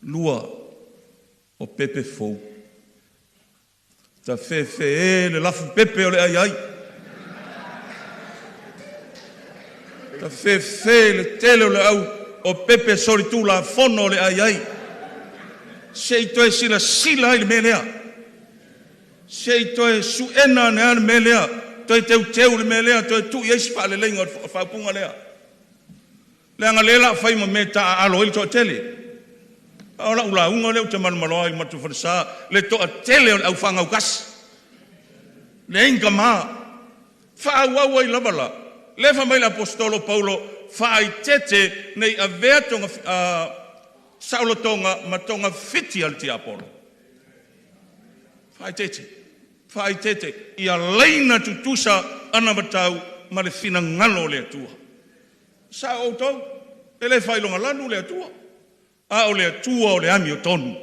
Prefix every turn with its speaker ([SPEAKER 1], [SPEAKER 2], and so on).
[SPEAKER 1] lua o pepe fou. Ta fe le lafu pepe o le ai. Ta fe le tele o le au o pepe sori tu la fono o le ai. Sei toe sila i le melea. Sei toe suena ne ane melea. Toi teu le melea, toi tu yeisi pa le lenga o whaupunga lea. Leanga lela whai ma me ta alo ili toa tele. Aola ula unga leo te manumaloa i matu whanisa, le toa tele au whanga ukasi. Le inga maa, whaawawa i labala. Le wha mai le apostolo Paulo, whaai tete nei a vea tonga, saulo tonga, ma tonga fiti al ti Apolo. Whaai tete, ia leina tutusa ana matau ma le fina ngalo le atua. Sa o tau, le whailonga lanu le atua. A o le atua o le ami o tonu.